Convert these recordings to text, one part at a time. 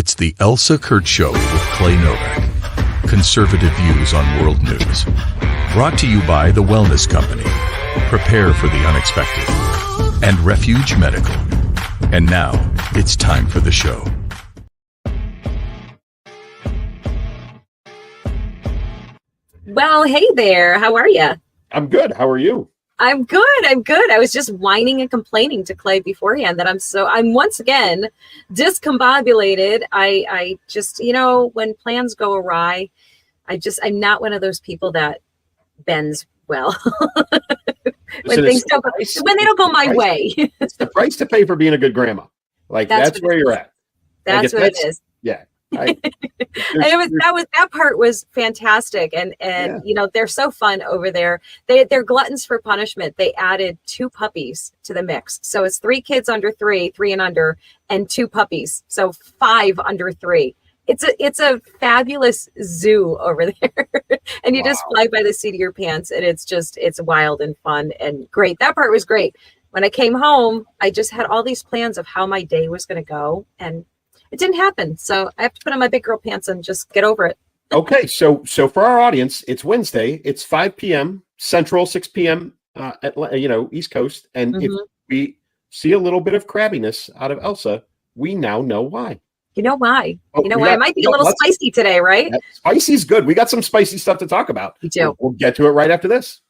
It's the Elsa Kurt Show with Clay Novak. Conservative views on world news. Brought to you by The Wellness Company. Prepare for the unexpected. And Refuge Medical. And now, it's time for the show. Well, hey there. How are you? I'm good. How are you? I'm good. I was just whining and complaining to Clay beforehand that I'm once again discombobulated. I just, when plans go awry, I'm not one of those people that bends well. when they don't go my way. It's the price to pay for being a good grandma. Like that's where you're at. That's what it is. Yeah. That part was fantastic, and yeah. They're so fun over there. They're gluttons for punishment. They added 2 puppies to the mix, so it's 3 kids under 3 and under, and 2 puppies, so 5 under 3. It's a fabulous zoo over there, and you just fly by the seat of your pants, and it's wild and fun and great. That part was great. When I came home, I just had all these plans of how my day was going to go, and it didn't happen. So I have to put on my big girl pants and just get over it. Okay. So for our audience, it's Wednesday. It's 5 p.m. Central, 6 p.m. East Coast. And if we see a little bit of crabbiness out of Elsa, we now know why. You know why? Why? It might be a little spicy today, right? Spicy's good. We got some spicy stuff to talk about. We do. We'll get to it right after this.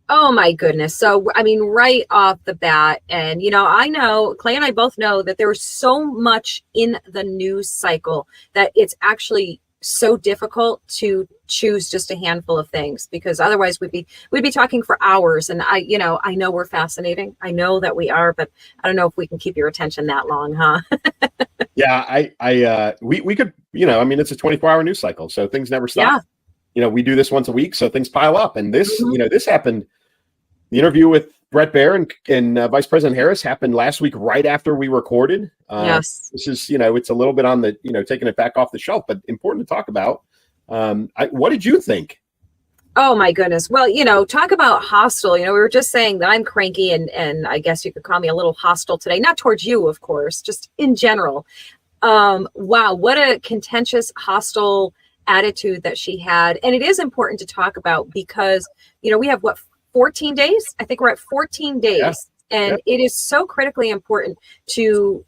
Oh my goodness. So, right off the bat, and, I know Clay and I both know that there was so much in the news cycle that it's actually so difficult to choose just a handful of things, because otherwise we'd be talking for hours. And I know we're fascinating. I know that we are, but I don't know if we can keep your attention that long, huh? Yeah, we could, it's a 24-hour news cycle, so things never stop. Yeah. We do this once a week, so things pile up. And this, this happened. The interview with Bret Baier and Vice President Harris happened last week, right after we recorded. Yes. This is, it's a little bit on the, taking it back off the shelf, but important to talk about. What did you think? Oh my goodness. Well, talk about hostile. We were just saying that I'm cranky, and I guess you could call me a little hostile today. Not towards you, of course, just in general. Wow, what a contentious, hostile attitude that she had. And it is important to talk about because, we have 14 days? I think we're at 14 days. Yeah. And it is so critically important to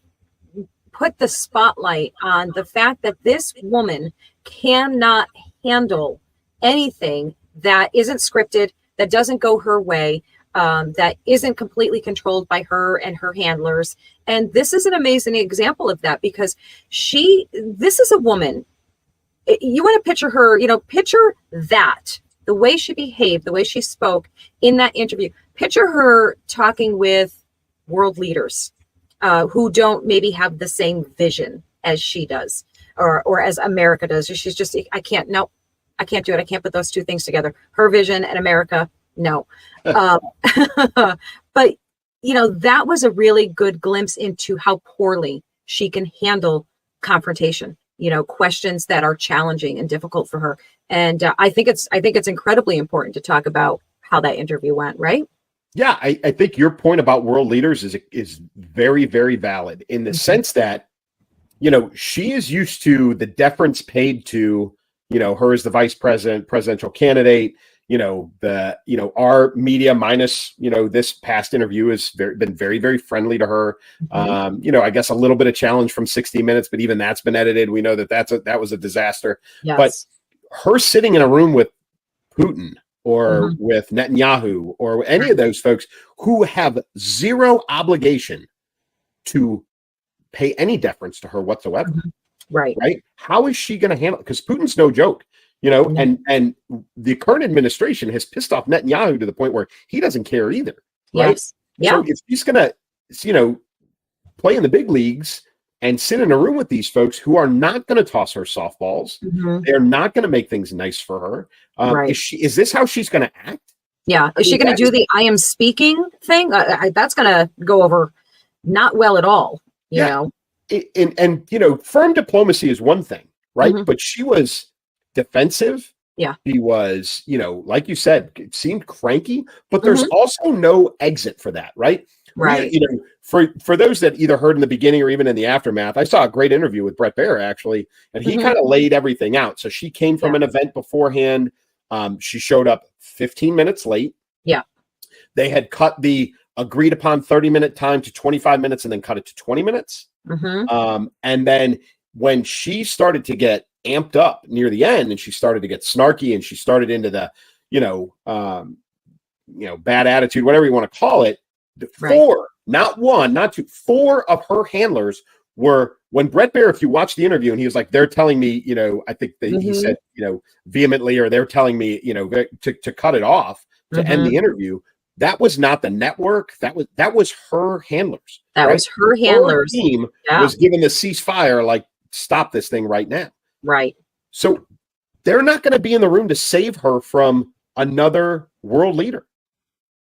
put the spotlight on the fact that this woman cannot handle anything that isn't scripted, that doesn't go her way, that isn't completely controlled by her and her handlers. And this is an amazing example of that, because this is a woman. You want to picture her, picture that. The way she behaved, the way she spoke in that interview. Picture her talking with world leaders who don't maybe have the same vision as she does, or as America does. She's just, I can't do it. I can't put those two things together. Her vision and America, no. But, that was a really good glimpse into how poorly she can handle confrontation. Questions that are challenging and difficult for her. And I think it's incredibly important to talk about how that interview went, right? Yeah, I think your point about world leaders is very, very valid in the sense that, she is used to the deference paid to, her as the vice president, presidential candidate, our media minus, this past interview has been very, very friendly to her. I guess a little bit of challenge from 60 Minutes, but even that's been edited. We know that was a disaster. Yes. But her sitting in a room with Putin or with Netanyahu or any of those folks who have zero obligation to pay any deference to her whatsoever. Right. How is she going to handle it? Because Putin's no joke. And the current administration has pissed off Netanyahu to the point where he doesn't care either. Right? Yes. Yeah. So if he's going to, play in the big leagues and sit in a room with these folks who are not going to toss her softballs, they're not going to make things nice for her. Right. Is this how she's going to act? Yeah. Is she going to do the I am speaking thing? That's going to go over not well at all. You know? And firm diplomacy is one thing, right? Mhm. But she was defensive. Yeah. She was, like you said, it seemed cranky, but there's Mhm. also no exit for that, right? Right. For those that either heard in the beginning or even in the aftermath, I saw a great interview with Brett Baer actually, and he Mhm. kind of laid everything out. So she came from Yeah. an event beforehand. She showed up 15 minutes late. Yeah. They had cut the agreed upon 30-minute time to 25 minutes and then cut it to 20 minutes. Mhm. And then when she started to get amped up near the end and she started to get snarky and she started into the, bad attitude, whatever you want to call it, the Right. four, not one, not two, four of her handlers were, when Brett Baer, if you watch the interview and he was like, they're telling me, I think that he Mhm. said, vehemently, or they're telling me, to cut it off, to end Mhm. the interview. That was not the network. That was her handlers. That Right? was her Her handlers. team Yeah. was given the ceasefire, like, stop this thing right now. Right. So they're not going to be in the room to save her from another world leader.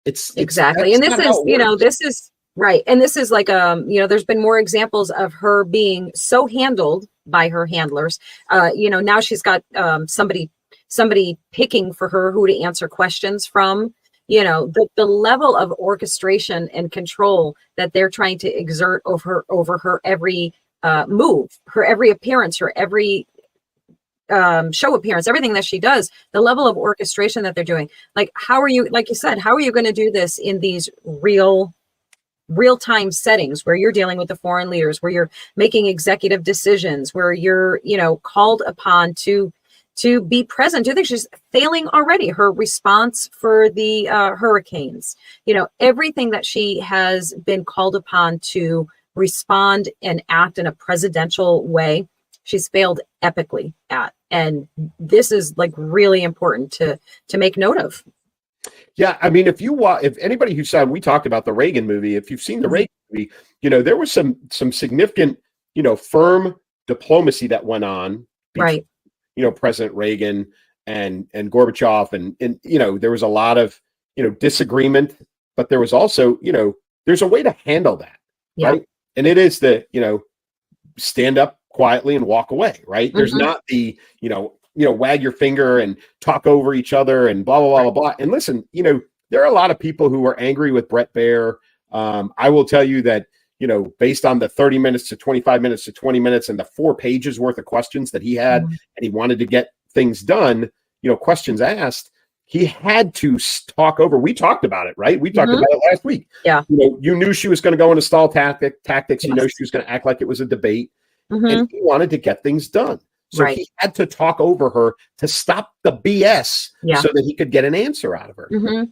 Exactly. That's And this not how is, it works. this is right. And this is like, there's been more examples of her being so handled by her handlers. Now she's got somebody picking for her who to answer questions from. The level of orchestration and control that they're trying to exert over her every move, her every appearance, her every show appearance, everything that she does, the level of orchestration that they're doing. Like, how are you, like you said, how are you going to do this in these real-time settings where you're dealing with the foreign leaders, where you're making executive decisions, where you're, called upon to be present? Do think she's failing already? Her response for the hurricanes, everything that she has been called upon to respond and act in a presidential way, she's failed epically at. And this is like really important to make note of. Yeah, I mean, if anybody who saw, we talked about the Reagan movie. If you've seen the Reagan movie, there was some significant, firm diplomacy that went on between, Right. President Reagan and Gorbachev, and there was a lot of disagreement, but there was also there's a way to handle that, Yeah. right? And it is the stand up quietly and walk away, right? There's Mhm. not the wag your finger and talk over each other and blah blah blah blah blah. And listen, there are a lot of people who are angry with Brett Baer. I will tell you that based on the 30 minutes to 25 minutes to 20 minutes and the 4 pages worth of questions that he had, Mhm. and he wanted to get things done, questions asked, he had to talk over. We talked about it, right? We talked Mhm. about it last week. Yeah. You knew she was going to go into stall tactics. You know Yes. she was going to act like it was a debate, and Mhm. he wanted to get things done. So Right. he had to talk over her to stop the BS Yeah. so that he could get an answer out of her. Mhm.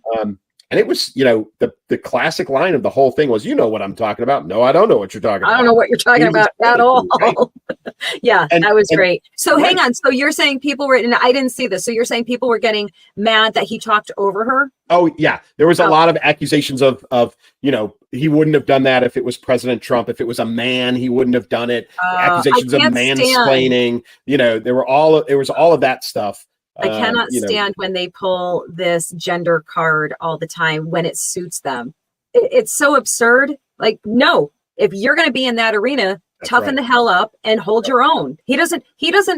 And it was, the classic line of the whole thing was, what I'm talking about? No, I don't know what you're talking I about. don't know what you're talking He was about at all. right? Yeah, And- that was and- great. So right. hang on. So you're saying people were, and I didn't see this. So you're saying people were getting mad that he talked over her? Oh yeah, there was a Oh. lot of accusations of he wouldn't have done that if it was President Trump. If it was a man, he wouldn't have done it. Accusations of mansplaining. There was all of that stuff. I cannot stand when they pull this gender card all the time when it suits them. It's so absurd. Like, no, if you're going to be in that arena, That's toughen right. the hell up and hold your own. He doesn't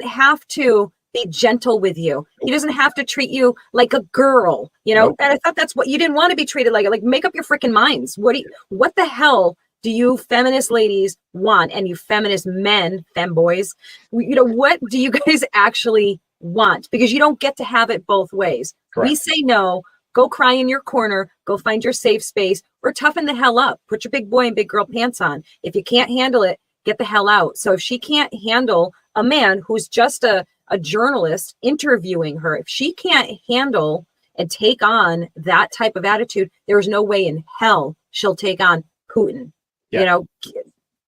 have to be gentle with you. He doesn't have to treat you like a girl, Nope. And I thought that's what you didn't want to be treated like. Like, make up your freaking minds. What the hell do you feminist ladies want? And you feminist men, femboys, what do you guys actually want? Because you don't get to have it both ways. Correct. We say no, go cry in your corner, go find your safe space, or toughen the hell up. Put your big boy and big girl pants on. If you can't handle it, get the hell out. So if she can't handle a man who's just a journalist interviewing her, if she can't handle and take on that type of attitude, there's no way in hell she'll take on Putin. Yeah. No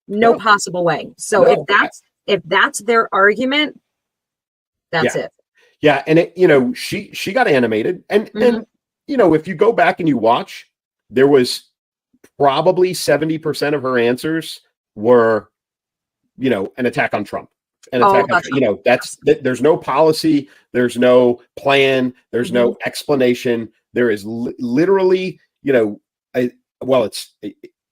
No. possible way. So No. if that's their argument, that's it. Yeah, and she got animated, and if you go back and you watch, there was probably 70% of her answers were, an attack on Trump, there's no policy, there's no plan, there's no explanation. There is literally,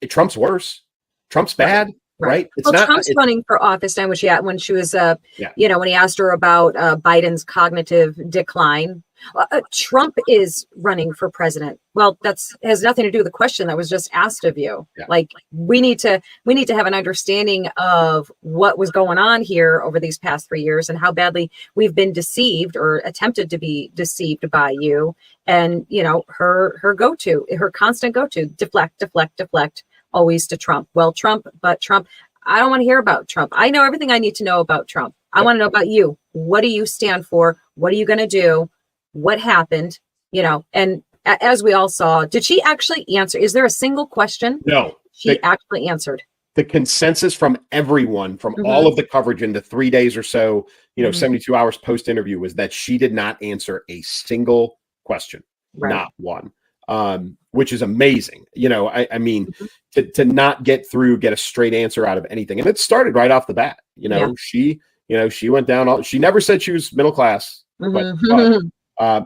Trump's worse, Trump's bad. right? It's Well, not. Trump's running for office now, when she was, Yeah. when he asked her about Biden's cognitive decline. Trump is running for president. Well, has nothing to do with the question that was just asked of you. Yeah. Like we need to have an understanding of what was going on here over these past 3 years and how badly we've been deceived or attempted to be deceived by you. And her constant go-to, deflect, always to Trump. Well, Trump, I don't want to hear about Trump. I know everything I need to know about Trump. I want to know about you. What do you stand for? What are you going to do? What happened? And as we all saw, did she actually answer? Is there a single question? No. She actually answered. The consensus from everyone, from all of the coverage in the 3 days or so, 72 hours post-interview, was that she did not answer a single question. Right. Not one. Which is amazing. I mean, to not get a straight answer out of anything. And it started right off the bat. She went down she never said she was middle class, but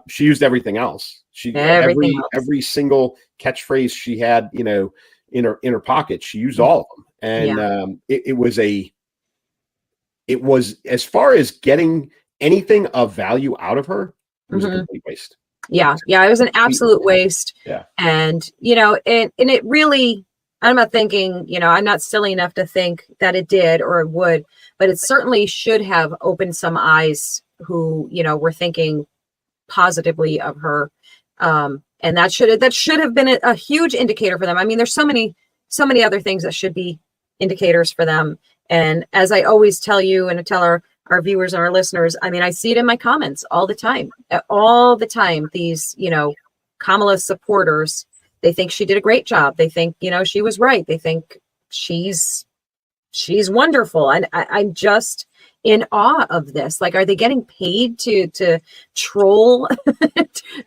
she used everything else. Every single catchphrase she had, in her pocket, she used all of them. And it was as far as getting anything of value out of her, it was a complete waste. Yeah, it was an absolute waste. Yeah. And and it really, I'm not thinking, I'm not silly enough to think that it did or it would, but it certainly should have opened some eyes who, were thinking positively of her. And that should have been a huge indicator for them. I mean, there's so many other things that should be indicators for them. And as I always tell you and I tell our viewers and our listeners, I mean, I see it in my comments all the time. These, Kamala supporters, they think she did a great job. They think, she was right. They think she's wonderful. And I'm just in awe of this. Like, are they getting paid to troll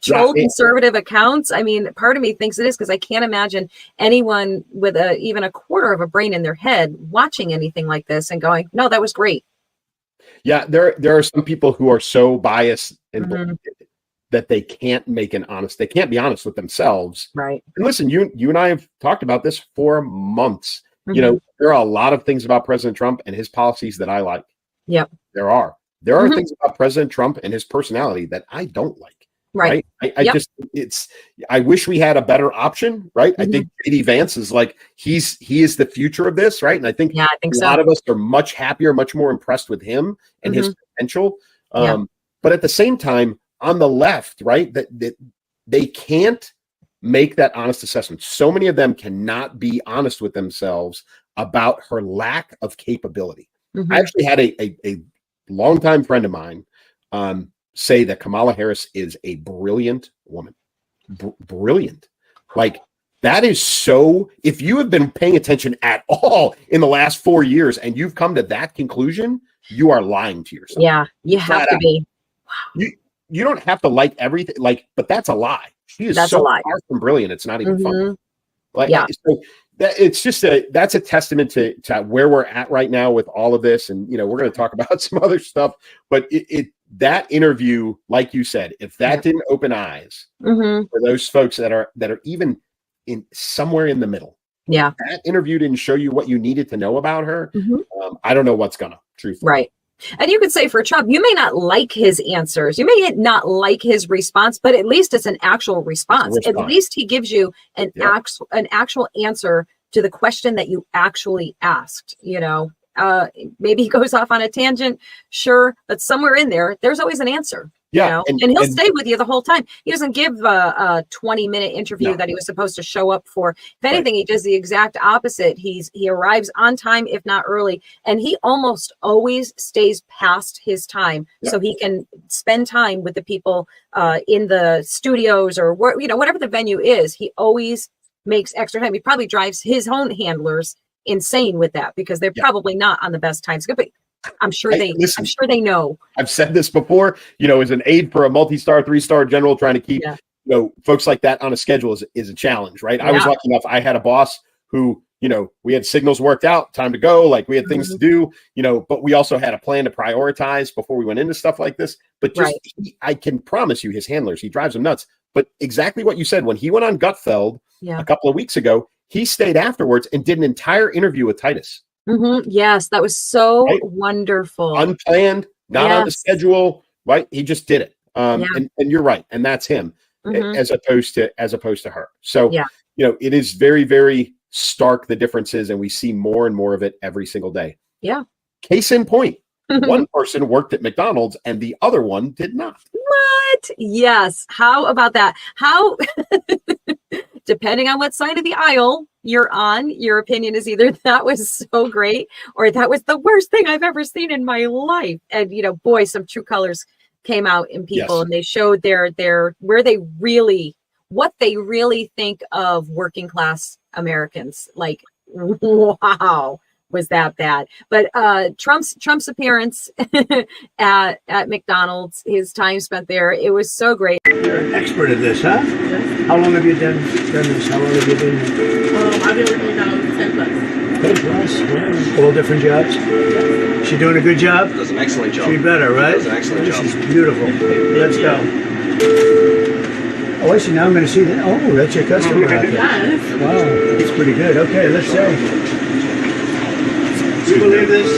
conservative accounts? I mean, part of me thinks it is, because I can't imagine anyone with even a quarter of a brain in their head watching anything like this and going, no, that was great. Yeah, there are some people who are so biased and that they can't they can't be honest with themselves. Right. And listen, you and I have talked about this for months. There are a lot of things about President Trump and his policies that I like. Yep. There are things about President Trump and his personality that I don't like. Right. I wish we had a better option. Right. I think J.D. Vance is he is the future of this. Right. And I think a lot of us are much happier, much more impressed with him and his potential. But at the same time, on the left, right, that they can't make that honest assessment. So many of them cannot be honest with themselves about her lack of capability. I actually had a longtime friend of mine say that Kamala Harris is a brilliant woman. Brilliant. Like, that is so, if you have been paying attention at all in the last 4 years and you've come to that conclusion, you are lying to yourself. Yeah, you have to be. You don't have to like everything, but that's a lie. She is so far from brilliant. It's not even fun. So it's just that's a testament to where we're at right now with all of this. And, we're going to talk about some other stuff, but that interview, like you said, if that didn't open eyes for those folks that are even in somewhere in the middle, that interview didn't show you what you needed to know about her. I don't know what's gonna, truthfully. Right. And you could say for Trump, you may not like his answers, you may not like his response, but at least it's an actual response. At least he gives you an actual answer to the question that you actually asked. Maybe he goes off on a tangent, sure, but somewhere in there's always an answer. Yeah, and he'll stay with you the whole time. He doesn't give a 20-minute interview that he was supposed to show up for. If anything, he does the exact opposite. He arrives on time, if not early, and he almost always stays past his time so he can spend time with the people in the studios or whatever the venue is. He always makes extra time. He probably drives his own handlers insane with that because they're probably not on the best time schedule. I'm sure they know. I've said this before, as an aide for a multi-star, 3-star general, trying to keep, folks like that on a schedule is a challenge, right? Yeah. I was lucky enough. I had a boss who, we had signals worked out, time to go, like we had things to do, but we also had a plan to prioritize before we went into stuff like this. But just, I can promise you his handlers, he drives them nuts. But exactly what you said, when he went on Gutfeld a couple of weeks ago, he stayed afterwards and did an entire interview with Titus. Yes, that was so Right? wonderful. Unplanned, not on the Yes. schedule, right? He just did it. Yeah. And you're right, and that's him hmm as opposed to her. So, Yeah. it is very, very stark, the differences, and we see more and more of it every single day. Yeah. Case in point, one person worked at McDonald's and the other one did not. What? Yes. How about that? How, depending on what side of the aisle you're on, your opinion is either that was so great or that was the worst thing I've ever seen in my life. And, boy, some true colors came out in people, Yes. and they showed their what they really think of working class Americans. Like, wow, was that bad? But Trump's appearance at McDonald's, his time spent there, it was so great. You're an expert at this, huh? How long have you done this? How long have you been here? I've been working now 10 plus. 10 plus, yeah. All different jobs? Yes. She doing a good job? Does an excellent job. She better, right? Does an excellent job. This is beautiful. Let's go. Oh, I see. Now I'm going to see that. Oh, that's your customer out there. Yes. Wow, it's pretty good. Okay, let's say. You believe this?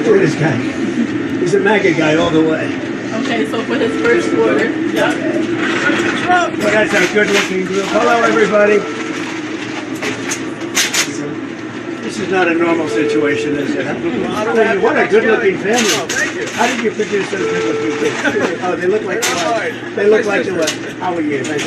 Look at this guy. He's a MAGA guy all the way. Okay, so for his first order. Yeah. Well, that's a good-looking group. Hello, everybody. This is not a normal situation, is it? What a good-looking family. How did you produce those good-looking kids? Oh, they look like they look like the what? How are you? Thank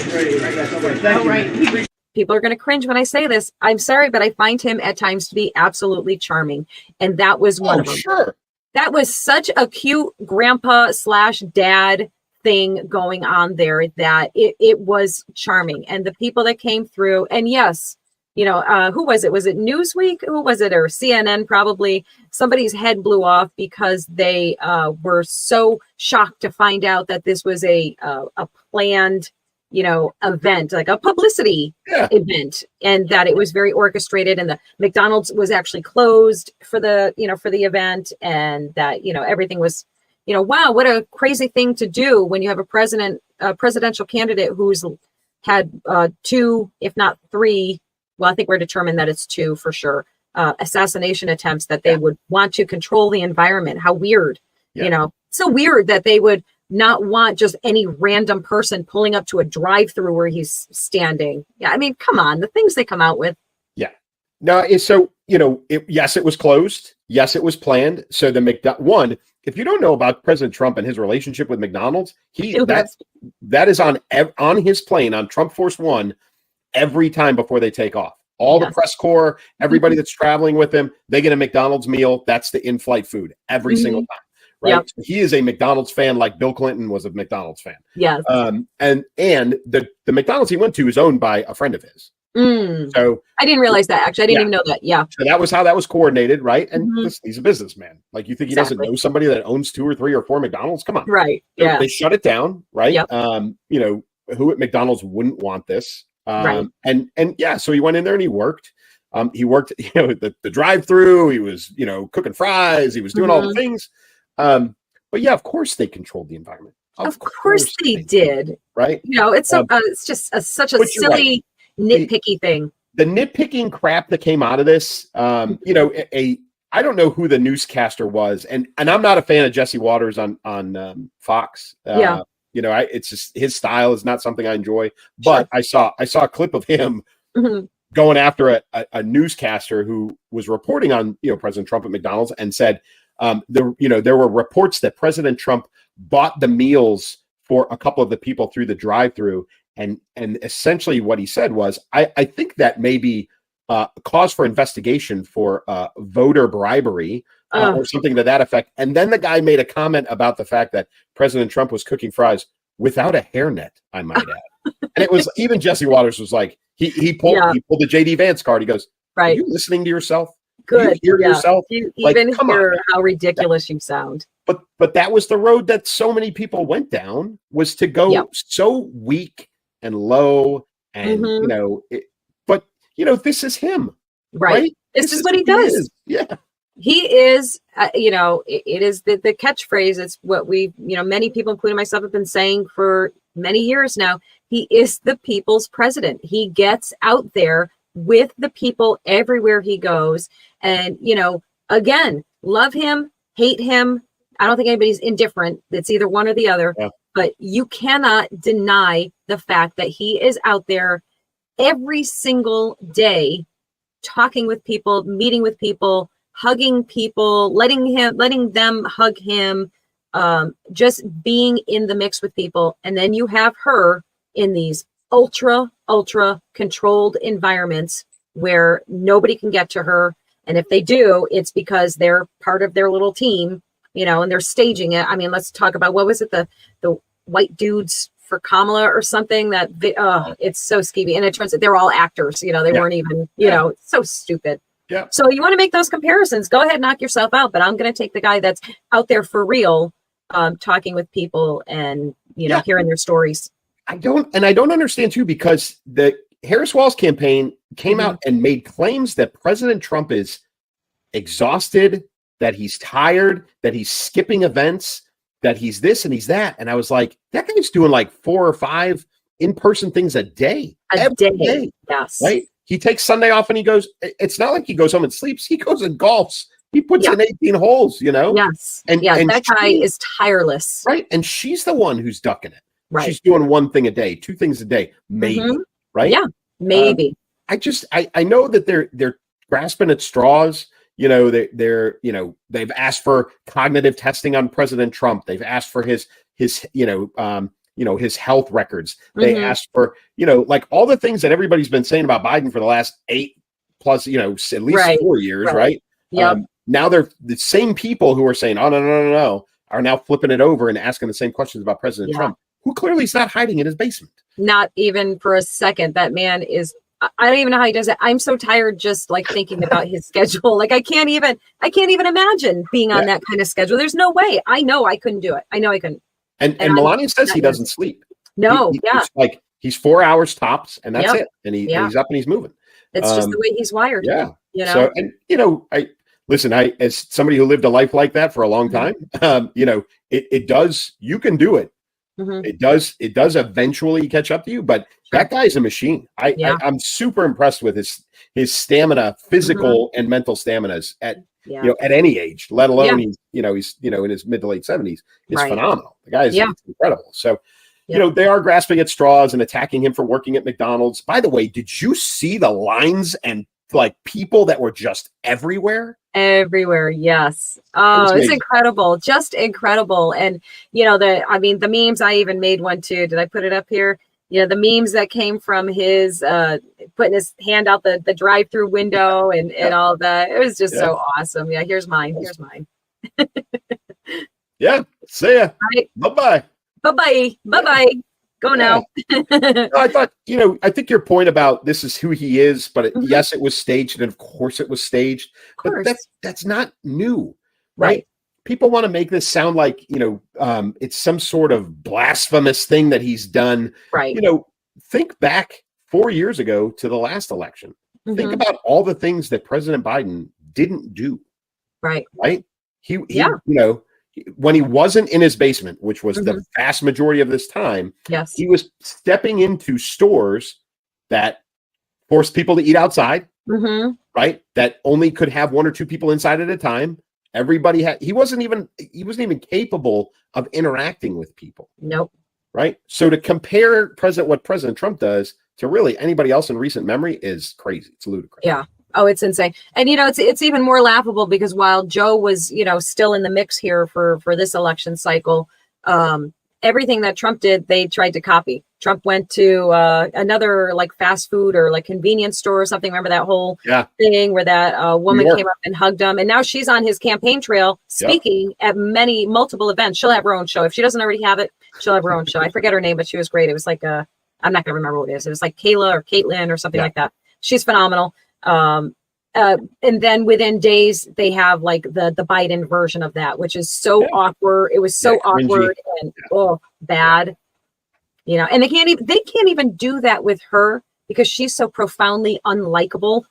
you. Right. People are going to cringe when I say this. I'm sorry, but I find him at times to be absolutely charming. And that was one of them. Sure. That was such a cute grandpa / dad thing going on there that it was charming. And the people that came through, and yes, who was it? Was it Newsweek? Who was it? Or CNN probably. Somebody's head blew off because they were so shocked to find out that this was a planned event, like a publicity event, and that it was very orchestrated, and the McDonald's was actually closed for the event, and that everything was wow, what a crazy thing to do when you have a presidential candidate who's had 2, if not 3, well, I think we're determined that it's 2 for sure, assassination attempts, that they would want to control the environment. How weird. So weird that they would not want just any random person pulling up to a drive-through where he's standing. Yeah, I mean, come on, the things they come out with. Yeah. No, so, yes, it was closed. Yes, it was planned. So the if you don't know about President Trump and his relationship with McDonald's, that is on his plane on Trump Force One every time before they take off. All the press corps, everybody that's traveling with him, they get a McDonald's meal. That's the in-flight food every single time. Right. Yep. So he is a McDonald's fan, like Bill Clinton was a McDonald's fan. Yes. And the McDonald's he went to is owned by a friend of his. So I didn't realize that. Actually, I didn't even know that. Yeah. So that was how that was coordinated, right? And he's a businessman. Like, you think he doesn't know somebody that owns 2 or 3 or 4 McDonald's? Come on. Right. So yeah. they shut it down, right? Yep. Who at McDonald's wouldn't want this? Right. And so he went in there and he worked. He worked, the drive-through. He was, cooking fries. He was doing all the things. But yeah, of course they controlled the environment. Of course they did. Right. It's just such a silly, nitpicky thing. The nitpicking crap that came out of this, I don't know who the newscaster was, and I'm not a fan of Jesse Waters on Fox. It's just, his style is not something I enjoy. But sure. I saw a clip of him going after a newscaster who was reporting on President Trump at McDonald's and said there were reports that President Trump bought the meals for a couple of the people through the drive-through, and essentially what he said was, I think that may be a cause for investigation for voter bribery or something to that effect. And then the guy made a comment about the fact that President Trump was cooking fries without a hairnet, I might add. And it was, even Jesse Waters was like, he pulled the JD Vance card. He goes, "Are you listening to yourself? Good. You hear yourself? You even hear how ridiculous you sound." But that was the road that so many people went down, was to go so weak and low, and this is him, right? This is what he does. Yeah, he is. It is the catchphrase. It's what we, many people, including myself, have been saying for many years now. He is the people's president. He gets out there with the people everywhere he goes, and again, love him, hate him. I don't think anybody's indifferent. It's either one or the other. Yeah. But you cannot deny the fact that he is out there every single day talking with people, meeting with people, hugging people, letting them hug him, just being in the mix with people. And then you have her in these ultra controlled environments where nobody can get to her. And if they do, it's because they're part of their little team, and they're staging it. I mean, let's talk about, what was it? The white dudes for Kamala or something that, it's so skeevy. And it turns out they're all actors, they weren't even, it's so stupid. Yeah. So you want to make those comparisons, go ahead, knock yourself out. But I'm going to take the guy that's out there for real, talking with people and, hearing their stories. I don't understand too, because the Harris Walls campaign came out and made claims that President Trump is exhausted, that he's tired, that he's skipping events, that he's this and he's that. And I was like, that guy's doing like 4 or 5 in-person things a day. A day. Yes. Right? He takes Sunday off and he goes, it's not like he goes home and sleeps. He goes and golfs. He puts in 18 holes, Yes. And that guy is tireless. Right. And she's the one who's ducking it. Right. She's doing 1 thing a day, 2 things a day, maybe. Right. Yeah, maybe. I know that they're grasping at straws. They've asked for cognitive testing on President Trump. They've asked for his health records. They asked for, like all the things that everybody's been saying about Biden for the last 8 plus, at least 4 years. Right. Yeah. Now they're the same people who are saying, oh, no, are now flipping it over and asking the same questions about President Trump, who clearly is not hiding in his basement. Not even for a second. That man is, I don't even know how he does it. I'm so tired just like thinking about his schedule. Like I can't even imagine being on that kind of schedule. There's no way. I know I couldn't do it. I know I couldn't. And Melania says he doesn't sleep. No, It's like he's 4 hours tops and that's it. And he's up and he's moving. It's just the way he's wired. Yeah. So, and I as somebody who lived a life like that for a long time, it does, you can do it. It does eventually catch up to you, but that guy's a machine. I'm super impressed with his stamina, physical and mental staminas at any age, let alone he's in his mid to late 70s. It's phenomenal. The guy is incredible. So they are grasping at straws and attacking him for working at McDonald's. By the way, did you see the lines and like people that were just everywhere? Everywhere, yes. Oh, it's incredible, just incredible. And the memes, I even made one too. Did I put it up here? The memes that came from his putting his hand out the drive-through window and all that. It was just so awesome. Yeah, here's mine. Yeah, see ya. Right. Bye-bye. Go now. No, I thought, I think your point about this is who he is, but yes, it was staged, and of course it was staged. But that's not new, right? People want to make this sound like, it's some sort of blasphemous thing that he's done. Right. Think back 4 years ago to the last election. Think about all the things that President Biden didn't do. Right. He when he wasn't in his basement, which was the vast majority of this time, he was stepping into stores that forced people to eat outside, right? That only could have 1 or 2 people inside at a time. He wasn't even capable of interacting with people. Nope. Right. So to compare what President Trump does to really anybody else in recent memory is crazy. It's ludicrous. Yeah. Oh, it's insane. And, it's even more laughable because while Joe was, still in the mix here for this election cycle, everything that Trump did, they tried to copy. Trump went to another like fast food or like convenience store or something. Remember that whole thing where that woman came up and hugged him, and now she's on his campaign trail speaking at multiple events. She'll have her own show. If she doesn't already have it, she'll have her own show. I forget her name, but she was great. It was like I'm not going to remember what it is. It was like Kayla or Caitlin or something like that. She's phenomenal. And then within days, they have like the Biden version of that, which is so awkward. It was so awkward and bad, and they can't even do that with her because she's so profoundly unlikable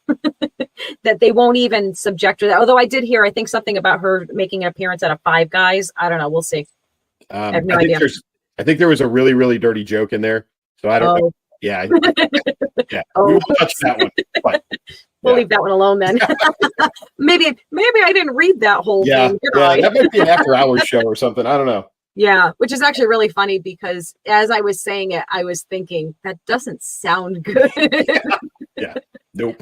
that they won't even subject her to that. Although I did hear, I think something about her making an appearance at a Five Guys. I don't know. We'll see. I have no idea. I think there was a really, really dirty joke in there. So I don't know. Yeah. Yeah. Oh, We won't touch that one. But, we'll yeah. leave that one alone then. maybe I didn't read that whole Yeah. thing. Did Yeah. I? That might be an after-hours show or something. I don't know. Yeah, which is actually really funny because as I was saying it, I was thinking that doesn't sound good. Yeah. Nope.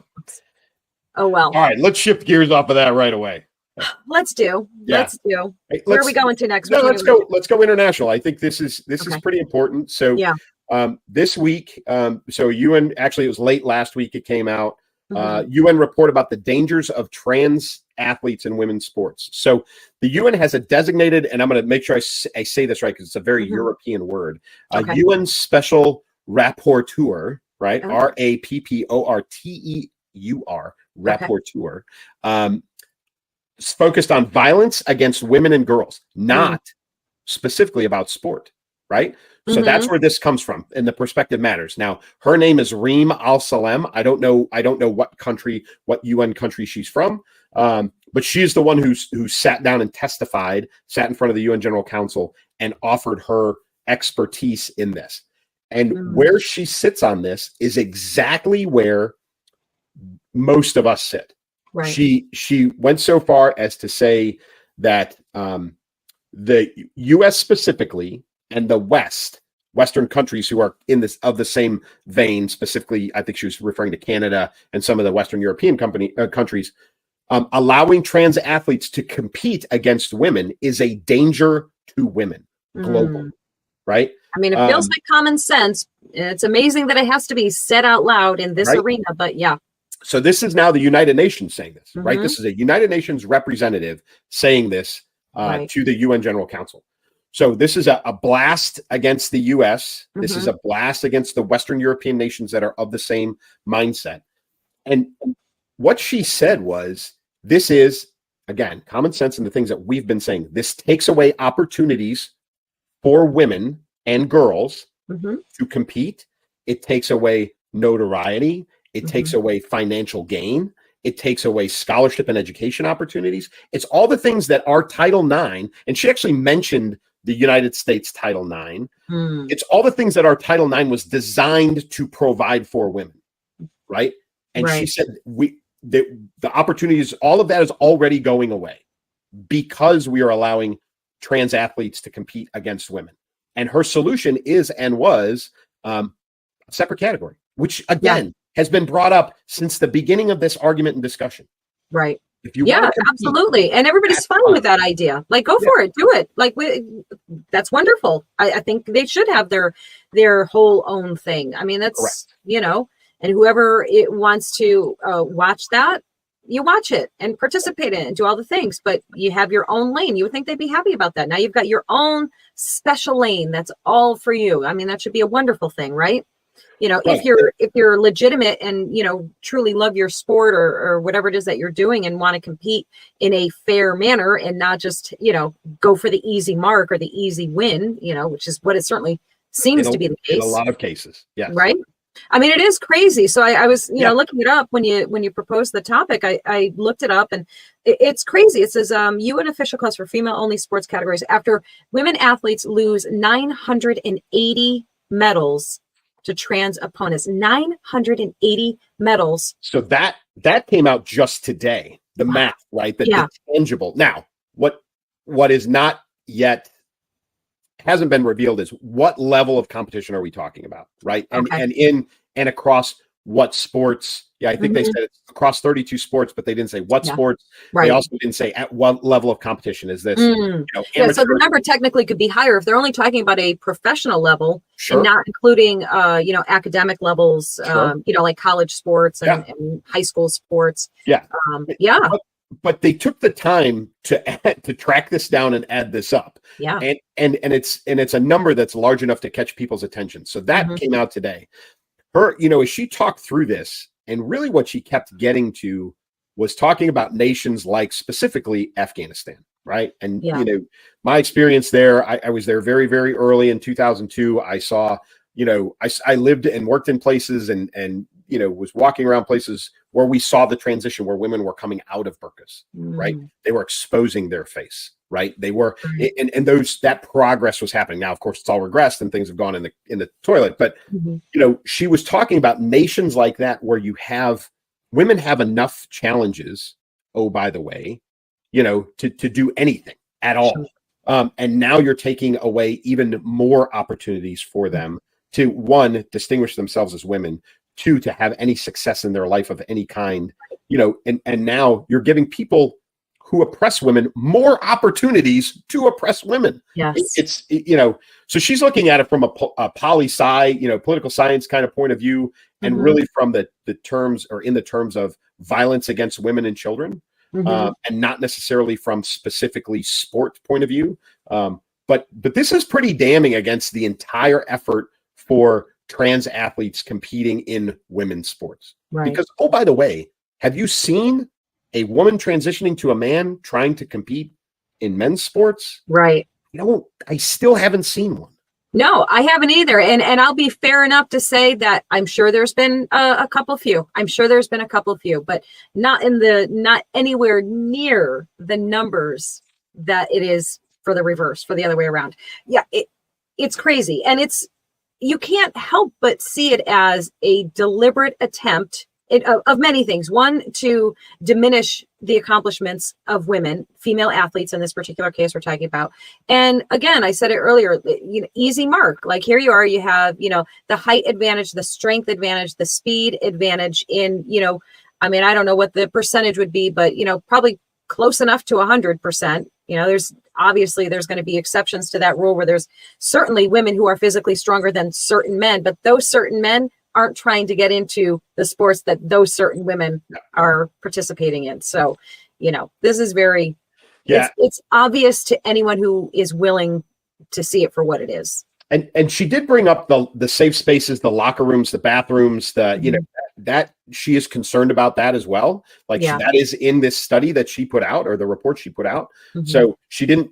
Oh well. All right. Let's shift gears off of that right away. Let's do. Yeah. Let's do. Hey, Where are we going to next? No, Which one let's are we go. Let's go international. I think this is Okay. pretty important. So, Yeah. this week, so UN actually it was late last week. It came out. Mhm. UN report about the dangers of trans athletes in women's sports. So the UN has a designated, and I'm going to make sure I say this right because it's a very Mhm. European word. Okay. UN Special Rapporteur, right? Oh. RAPPORTEUR, Rapporteur. Focused on violence against women and girls, not specifically about sport, right? So that's where this comes from, and the perspective matters. Now, her name is Reem Al Salem. I don't know what country, what UN country she's from, but she's the one who sat down and testified, sat in front of the UN General Council, and offered her expertise in this. And where she sits on this is exactly where most of us sit. Right. She went so far as to say that the U.S. specifically and the Western countries who are in this of the same vein, specifically, I think she was referring to Canada and some of the Western European countries, allowing trans athletes to compete against women is a danger to women globally, right? I mean, it feels like common sense. It's amazing that it has to be said out loud in this arena, but yeah. So this is now the United Nations saying this, right? Mhm. This is a United Nations representative saying this to the UN General Council. So this is a blast against the U.S. This is a blast against the Western European nations that are of the same mindset. And what she said was, this is, again, common sense and the things that we've been saying. This takes away opportunities for women and girls to compete. It takes away notoriety. It takes away financial gain. It takes away scholarship and education opportunities. It's all the things that our Title IX, and she actually mentioned the United States Title IX. It's all the things that our Title IX was designed to provide for women, right? And she said the opportunities, all of that is already going away because we are allowing trans athletes to compete against women. And her solution is and was a separate category, which again has been brought up since the beginning of this argument and discussion. Right. If you want to compete, absolutely. And everybody's fine with that idea. Like, go for it. Do it. Like, that's wonderful. I think they should have their whole own thing. I mean, that's, correct. And whoever it wants to watch that, you watch it and participate in it and do all the things, but you have your own lane. You would think they'd be happy about that. Now you've got your own special lane. That's all for you. I mean, that should be a wonderful thing, right? If you're legitimate and, truly love your sport or whatever it is that you're doing and want to compete in a fair manner and not just, go for the easy mark or the easy win, which is what it certainly seems to be the case. In a lot of cases. Yes. Right. I mean, it is crazy. So I was, looking it up when you proposed the topic. I looked it up and it's crazy. It says UN official calls for female only sports categories after women athletes lose 980 medals to trans opponents. 980 medals. So that came out just today. The math, right? The tangible. Now, what is not yet hasn't been revealed is what level of competition are we talking about, right? And across what sports? Yeah, I think they said it's across 32 sports, but they didn't say what sports. Right. They also didn't say at what level of competition is this. So the number technically could be higher if they're only talking about a professional level and not including academic levels, like college sports and high school sports. But they took the time to track this down and add this up. Yeah. And it's a number that's large enough to catch people's attention. So that came out today. Her, as she talked through this, and really what she kept getting to was talking about nations like specifically Afghanistan, right? And my experience there, I was there very, very early in 2002. I saw, I lived and worked in places and was walking around places where we saw the transition where women were coming out of burqas, right? They were exposing their face, right? They were, Right. and that progress was happening. Now, of course, it's all regressed and things have gone in the toilet. But Mhm. she was talking about nations like that where women have enough challenges. Oh, by the way, to do anything at all. Sure. And now you're taking away even more opportunities for them to, one, distinguish themselves as women, two, to have any success in their life of any kind, and now you're giving people who oppress women more opportunities to oppress women. Yes. So she's looking at it from a poli-sci, political science kind of point of view, and Mhm. really from the terms, or in the terms of violence against women and children. Mhm. And not necessarily from specifically sport point of view. But this is pretty damning against the entire effort for trans athletes competing in women's sports. Right. Because, oh, by the way, have you seen a woman transitioning to a man trying to compete in men's sports? Right. I still haven't seen one. No, I haven't either. And I'll be fair enough to say that I'm sure there's been a couple few. I'm sure there's been a couple few, but not anywhere near the numbers that it is for the reverse, for the other way around. Yeah, it's crazy. And you can't help but see it as a deliberate attempt of many things. One, to diminish the accomplishments of women, female athletes in this particular case we're talking about. And again, I said it earlier, easy mark. Like, here you are, you have, the height advantage, the strength advantage, the speed advantage in, I don't know what the percentage would be, but, probably close enough to 100%. There's going to be exceptions to that rule where there's certainly women who are physically stronger than certain men, but those certain men aren't trying to get into the sports that those certain women are participating in. So, this is very, it's obvious to anyone who is willing to see it for what it is. And she did bring up the safe spaces, the locker rooms, the bathrooms, that she is concerned about that as well. Like, that is in this study that she put out, or the report she put out. Mhm. So she didn't,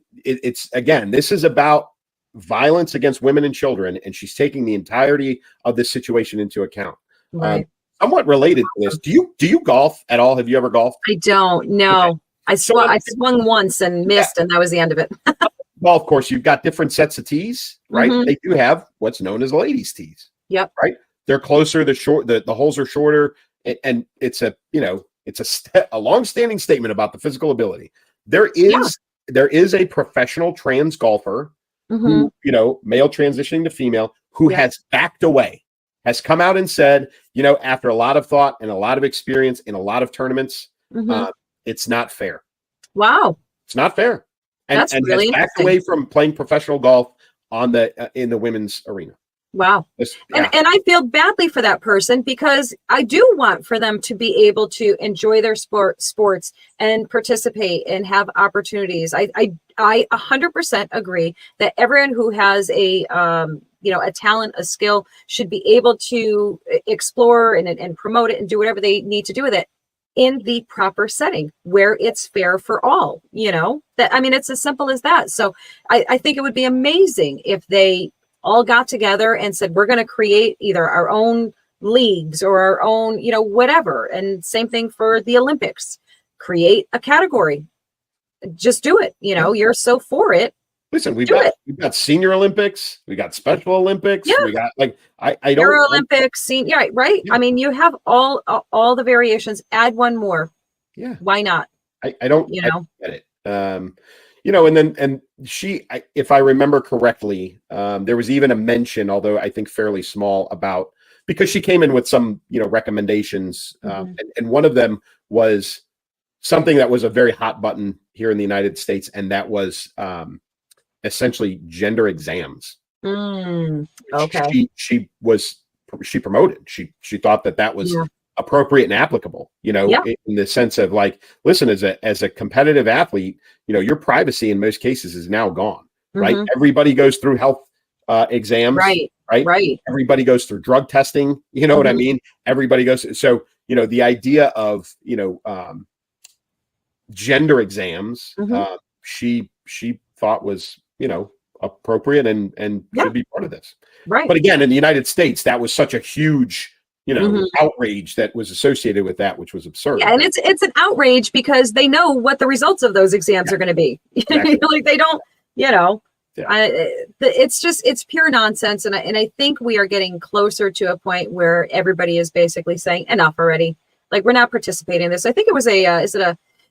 again, this is about violence against women and children, and she's taking the entirety of this situation into account. Right. Somewhat related to this, do you golf at all? Have you ever golfed? I don't know. Okay. I swung once and missed, and that was the end of it. Well, of course, you've got different sets of tees, right? Mhm. They do have what's known as ladies' tees. Yep. Right. They're closer. The holes are shorter, and it's a long-standing statement about the physical ability. There is a professional trans golfer who, male transitioning to female, who has backed away, has come out and said, after a lot of thought and a lot of experience in a lot of tournaments, it's not fair. Wow. It's not fair. And really has backed away from playing professional golf in the women's arena. Wow. And I feel badly for that person, because I do want for them to be able to enjoy their sports and participate and have opportunities. I 100% agree that everyone who has a talent, a skill, should be able to explore and promote it and do whatever they need to do with it in the proper setting where it's fair for all. It's as simple as that. So I think it would be amazing if they all got together and said, we're going to create either our own leagues or our own, whatever. And same thing for the Olympics. Create a category. Just do it. You're so for it. Listen, we've got senior Olympics, we got Special Olympics, we got I don't Olympics, right? Yeah. You have all the variations. Add one more. Yeah. Why not? I don't get it. And she, if I remember correctly, there was even a mention, although I think fairly small, about, because she came in with some, recommendations, and one of them was something that was a very hot button here in the United States, and that was essentially gender exams. Okay. She promoted. She thought that was appropriate and applicable, in the sense of, like, listen, as a competitive athlete, your privacy in most cases is now gone, right? Everybody goes through health exams, right? Everybody goes through drug testing, what I mean? Everybody goes. So, the idea of, gender exams, she thought was, appropriate and should be part of this. Right. But again, in the United States, that was such a huge, outrage that was associated with that, which was absurd. Yeah, and it's an outrage because they know what the results of those exams are going to be. Exactly. Like they don't, it's pure nonsense. And I think we are getting closer to a point where everybody is basically saying enough already. Like we're not participating in this. I think it was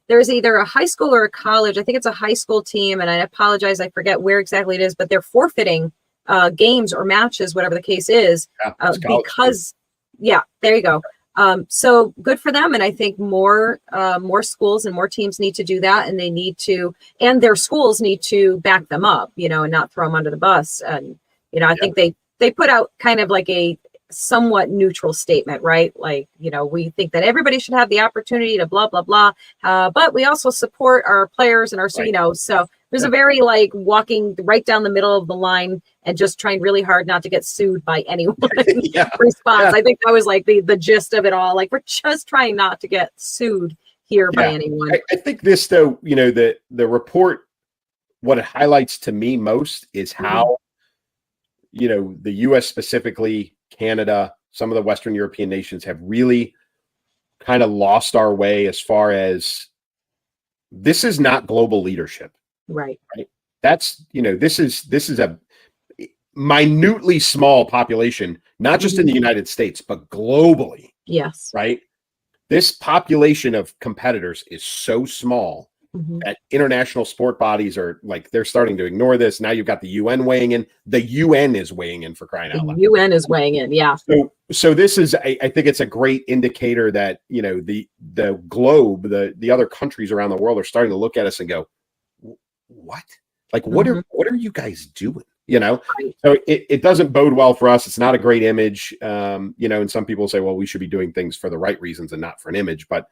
there's either a high school or a college. I think it's a high school team. And I apologize, I forget where exactly it is, but they're forfeiting games or matches, whatever the case is, because there you go. So good for them. And I think more schools and more teams need to do that. And and their schools need to back them up, and not throw them under the bus. And, I think they put out kind of like a somewhat neutral statement, right? Like, we think that everybody should have the opportunity to blah, blah, blah. But we also support our players and our, so there's a very like walking right down the middle of the line and just trying really hard not to get sued by anyone response. I think that was like the gist of it all. Like we're just trying not to get sued here by anyone. I think this though, the report, what it highlights to me most is how, the US specifically, Canada, some of the Western European nations have really kind of lost our way as far as this is not global leadership. Right. That's, this is a minutely small population, not just in the United States, but globally. Yes. Right. This population of competitors is so small that international sport bodies are like, they're starting to ignore this. Now you've got the UN weighing in. The UN is weighing in, for crying out loud. The UN is weighing in. Yeah. So this is, I think it's a great indicator that, the globe, the other countries around the world are starting to look at us and go, what? Like, what are you guys doing? So it doesn't bode well for us. It's not a great image. And some people say, well, we should be doing things for the right reasons and not for an image. But,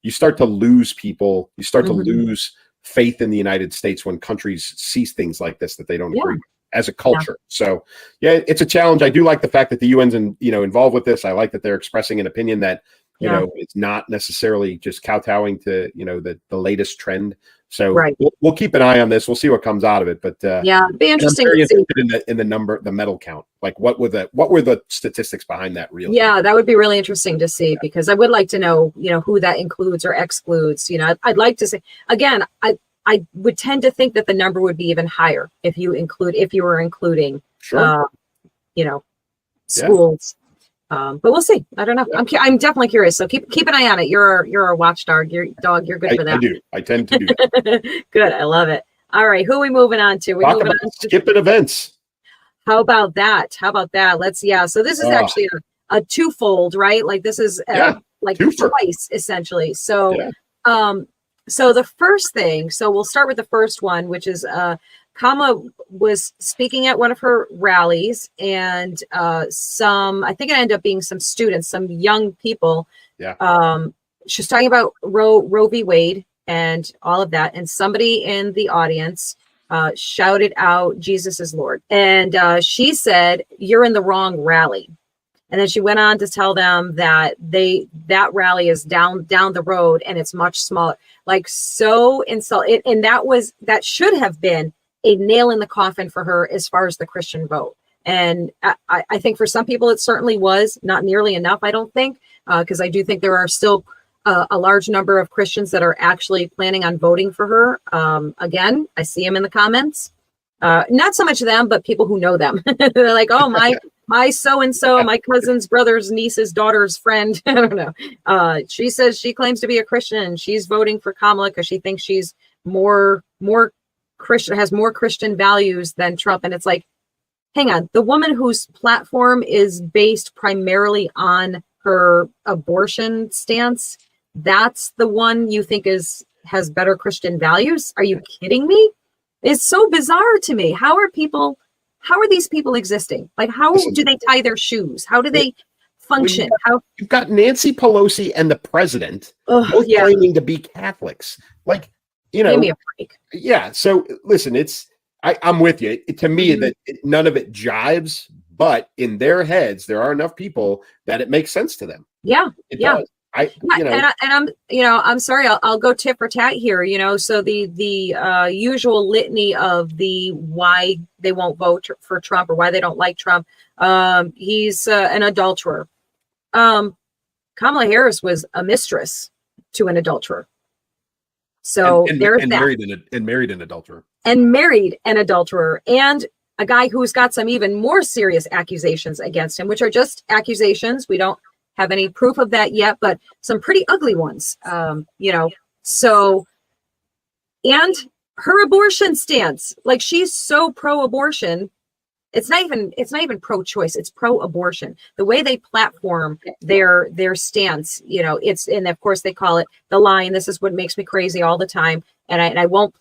you start to lose people. You start to lose faith in the United States when countries see things like this that they don't agree with as a culture. So, it's a challenge. I do like the fact that the UN's involved with this. I like that they're expressing an opinion that, it's not necessarily just kowtowing to, the latest trend. So we'll keep an eye on this. We'll see what comes out of it. But it'd be interesting I'm very to see interested in the number, the medal count. Like what were the statistics behind that really? Yeah, that would be really interesting to see because I would like to know, who that includes or excludes. I'd like to say again, I would tend to think that the number would be even higher if you were including schools. But we'll see. I don't know. I'm definitely curious. So keep an eye on it. You're a watchdog. You're good for that. I do. I tend to do that. Good. I love it. All right. Who are we moving on to? We're moving on to skipping events. How about that? So this is actually a twofold, right? Like this is like twofer. Twice essentially. So, so the first thing, so we'll start with the first one, which is, Kamala was speaking at one of her rallies and I think it ended up being some students, some young people. She was talking about Roe v. Wade and all of that. And somebody in the audience shouted out, Jesus is Lord. And she said, you're in the wrong rally. And then she went on to tell them that that rally is down the road and it's much smaller. Like so insult. And that should have been a nail in the coffin for her as far as the Christian vote. And I think for some people, it certainly was not nearly enough, I don't think, because I do think there are still a large number of Christians that are actually planning on voting for her. Again, I see them in the comments. Not so much them, but people who know them. They're like, oh, my so-and-so, my cousin's brother's niece's daughter's friend. I don't know. She says she claims to be a Christian and she's voting for Kamala because she thinks she's more Christian, has more Christian values than Trump. And it's like, hang on, the woman whose platform is based primarily on her abortion stance, that's the one you think has better Christian values? Are you kidding me? It's so bizarre to me. How are these people existing? Like, how do they tie their shoes? How do they function? You've got Nancy Pelosi and the president both claiming to be Catholics. Like, give me a break. Yeah. So listen, I'm with you. To me, that none of it jives, but in their heads, there are enough people that it makes sense to them. Yeah. It does. I'm sorry, I'll go tit for tat here, so the usual litany of the why they won't vote for Trump or why they don't like Trump. He's an adulterer. Kamala Harris was a mistress to an adulterer. So there's that. Married an adulterer. And married an adulterer, and a guy who's got some even more serious accusations against him, which are just accusations. We don't have any proof of that yet, but some pretty ugly ones. So, and her abortion stance, like she's so pro-abortion. It's not even pro-choice. It's pro-abortion. The way they platform their stance, and of course they call it the line. This is what makes me crazy all the time. And I will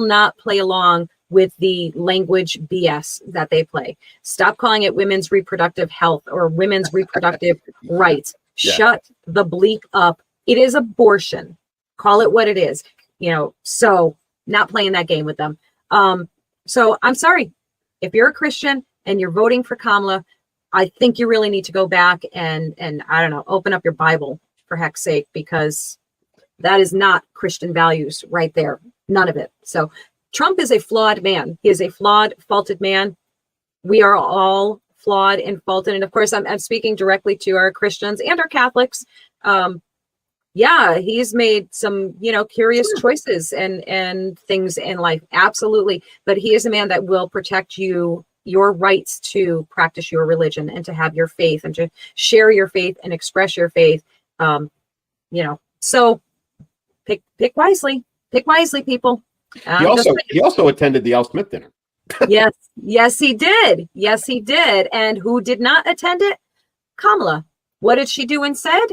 not play along with the language BS that they play. Stop calling it women's reproductive health or women's reproductive rights. Yeah. Shut the bleep up. It is abortion. Call it what it is. So not playing that game with them. So I'm sorry. If you're a Christian and you're voting for Kamala, I think you really need to go back and I don't know, open up your Bible for heck's sake, because that is not Christian values right there. None of it. So Trump is a flawed man. He is a flawed, faulted man. We are all flawed and faulted. And of course, I'm speaking directly to our Christians and our Catholics. He's made some, curious choices and things in life. Absolutely. But he is a man that will protect your rights to practice your religion and to have your faith and to share your faith and express your faith. So pick wisely, people. He also attended the Al Smith dinner. Yes, he did. And who did not attend it? Kamala. What did she do instead?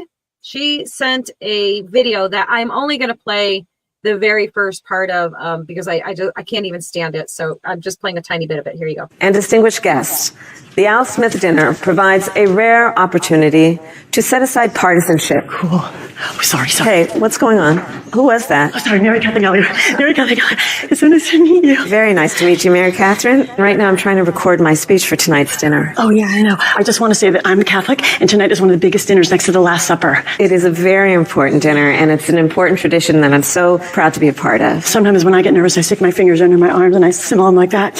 She sent a video that I'm only going to play the very first part of because I can't even stand it. So I'm just playing a tiny bit of it. Here you go. And distinguished guests, the Al Smith dinner provides a rare opportunity to set aside partisanship. Cool. Oh, sorry. Hey, what's going on? Who was that? Oh, sorry, Mary Catherine Elliott. It's so nice to meet you. Very nice to meet you, Mary Catherine. Right now I'm trying to record my speech for tonight's dinner. Oh, yeah, I know. I just want to say that I'm Catholic, and tonight is one of the biggest dinners next to the Last Supper. It is a very important dinner, and it's an important tradition that I'm so proud to be a part of. Sometimes when I get nervous, I stick my fingers under my arms and I simmer them like that.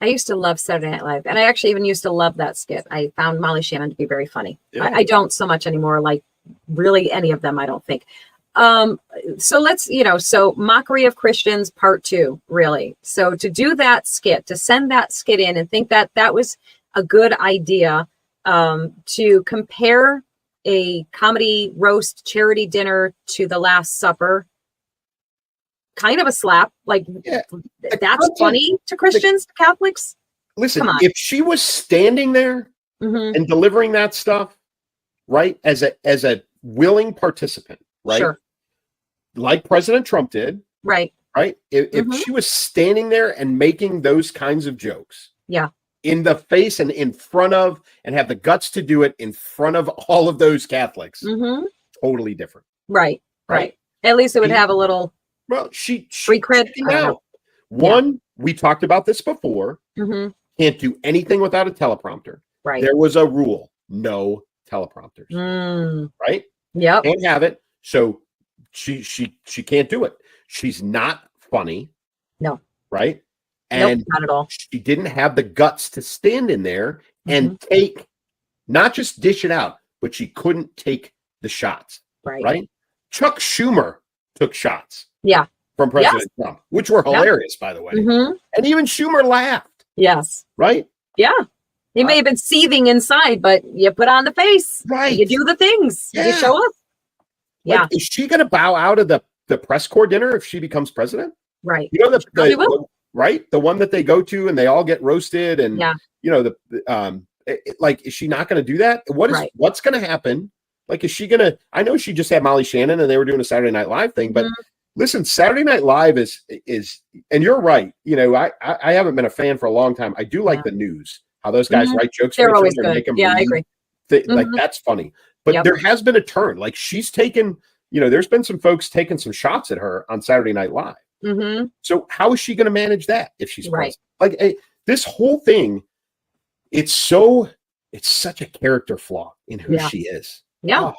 I used to love Saturday Night Live, and I actually even used to love that skit. I found Molly Shannon to be very funny. Yeah. I don't so much anymore, like really any of them, I don't think. So let's, so mockery of Christians part 2, really. So to do that skit, to send that skit in and think that that was a good idea, to compare a comedy roast charity dinner to the Last Supper, kind of a slap. Like, that's funny to Christians, to Catholics. Listen, if she was standing there and delivering that stuff, right, as a willing participant, right, sure, like President Trump did, right, if she was standing there and making those kinds of jokes, in the face and in front of, and have the guts to do it in front of all of those Catholics, totally different. Right. At least it would have a little. Well, she free cred. We talked about this before. Can't do anything without a teleprompter. Right. There was a rule: no teleprompters. Right. Yep. Can't have it. So she can't do it. She's not funny. No. Right. And nope, not at all. She didn't have the guts to stand in there and take, not just dish it out, but she couldn't take the shots. Right. Chuck Schumer took shots. From President Trump, which were hilarious, by the way. And even Schumer laughed. Yes. Right? Yeah. He may have been seething inside, but you put on the face. Right. You do the things. You show up. Like, is she going to bow out of the press corps dinner if she becomes president? Right. The right? The one that they go to and they all get roasted and, like, is she not going to do that? What's going to happen? Like, is she going to, I know she just had Molly Shannon and they were doing a Saturday Night Live thing, but listen, Saturday Night Live is, and you're right. I haven't been a fan for a long time. I do like the news, how those guys write jokes. They're always good. Make them I agree. Like, that's funny. But there has been a turn. Like, she's taken, there's been some folks taking some shots at her on Saturday Night Live. So how is she going to manage that if she's president? Like, this whole thing, it's such a character flaw in who she is. Yeah.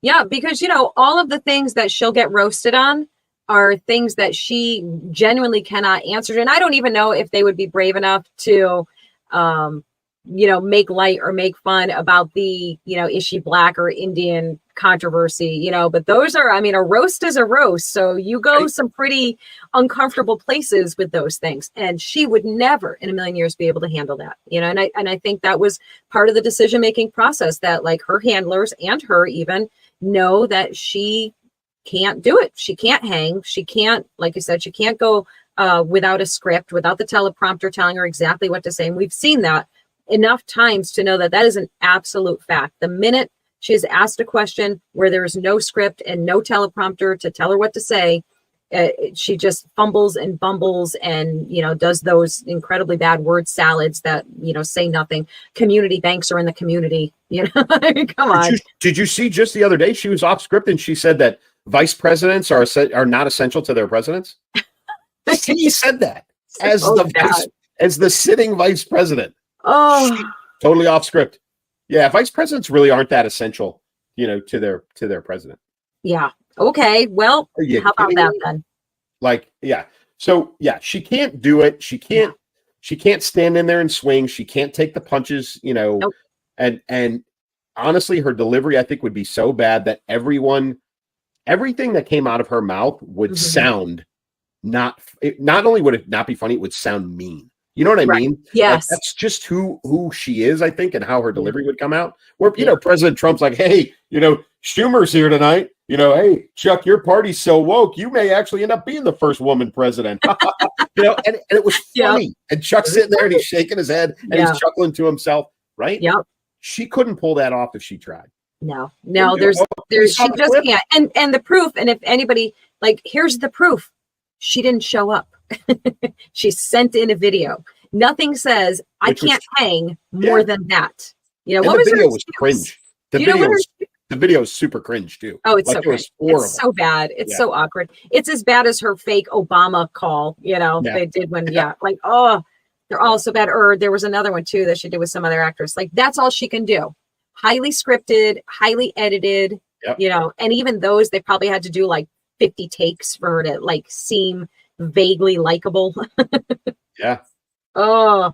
Yeah, because, all of the things that she'll get roasted on are things that she genuinely cannot answer. And I don't even know if they would be brave enough to, make light or make fun about the, is she black or Indian controversy, but those are, a roast is a roast. So you go some pretty uncomfortable places with those things. And she would never in a million years be able to handle that, and I think that was part of the decision-making process, that like her handlers and her even know that she can't do it. She can't hang. She can't, like you said, she can't go without a script, without the teleprompter telling her exactly what to say. And we've seen that enough times to know that that is an absolute fact. The minute she is asked a question where there is no script and no teleprompter to tell her what to say, she just fumbles and bumbles and, does those incredibly bad word salads that, say nothing. Community banks are in the community, come on. Did you see just the other day, she was off script and she said that vice presidents are not essential to their presidents? She said that as the sitting vice president. Totally off script. Yeah, vice presidents really aren't that essential, to their president. Yeah. Okay. Well, how about that then? Like, yeah. So yeah, she can't do it. She can't stand in there and swing. She can't take the punches, Nope. and honestly, her delivery, I think, would be so bad that everything that came out of her mouth would sound not only would it not be funny, it would sound mean. You know what I mean? Yes. Like, that's just who she is, I think, and how her delivery would come out. Where, President Trump's like, hey, Schumer's here tonight. Hey, Chuck, your party's so woke, you may actually end up being the first woman president. And it was funny. Yep. And Chuck's sitting there and he's shaking his head and he's chuckling to himself, right? Yep. She couldn't pull that off if she tried. No, there's she just can't. And the proof, and if anybody, like, here's the proof. She didn't show up. She sent in a video. Nothing says I can't hang more than that. What was the video her was cringe. The video is super cringe too. Oh, it's like, so cringe. It's so bad. It's so awkward. It's as bad as her fake Obama call, they did when, they're all so bad. Or there was another one too that she did with some other actress. Like, that's all she can do. Highly scripted, highly edited, and even those, they probably had to do like 50 takes for her to like seem vaguely likable. Yeah. Oh,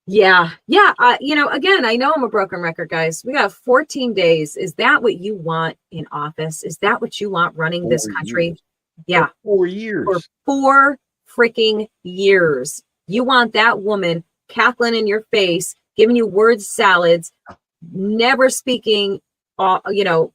yeah. Again, I know I'm a broken record, guys. We got 14 days. Is that what you want in office? Is that what you want running this country? Years. Yeah. 4 years. For 4 freaking years. You want that woman, Kathleen, in your face, giving you word salads, never speaking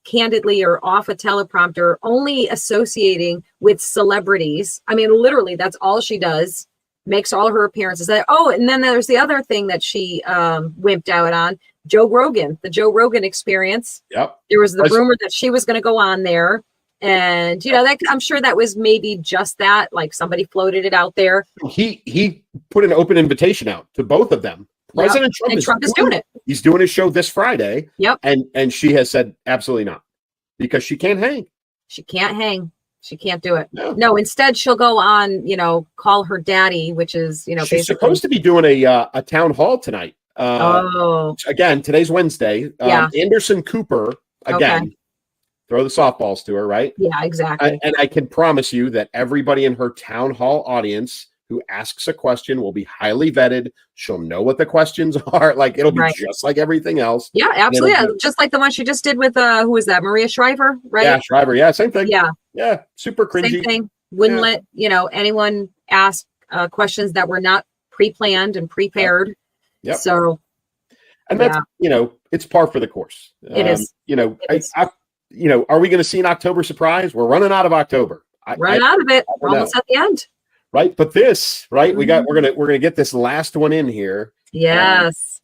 candidly or off a teleprompter, only associating with celebrities. Literally, that's all she does. Makes all her appearances. And then there's the other thing that she wimped out on, Joe Rogan, the Joe Rogan experience. Yep. There was the rumor that she was going to go on there. And, that I'm sure that was maybe just that, like somebody floated it out there. He put an open invitation out to both of them. President Trump is doing it. He's doing his show this Friday. Yep. And she has said absolutely not, because she can't hang. She can't hang. She can't do it. No, instead she'll go on, call her daddy, which is, she's basically supposed to be doing a town hall tonight. Again, today's Wednesday. Anderson Cooper, again, throw the softballs to her, right? Yeah, exactly. And I can promise you that everybody in her town hall audience who asks a question will be highly vetted. She'll know what the questions are. Like, it'll be just like everything else. Yeah, absolutely. Yeah. Just like the one she just did with who was that? Maria Shriver, right? Yeah, Shriver. Yeah, same thing. Yeah. Yeah, super cringy. Same thing. Wouldn't let, anyone ask questions that were not pre-planned and prepared. Yep. So, and that's, it's par for the course. It is. Are we going to see an October surprise? We're running out of October. Running out of it. We're almost at the end. Right. But this, right, we're gonna get this last one in here. Yes.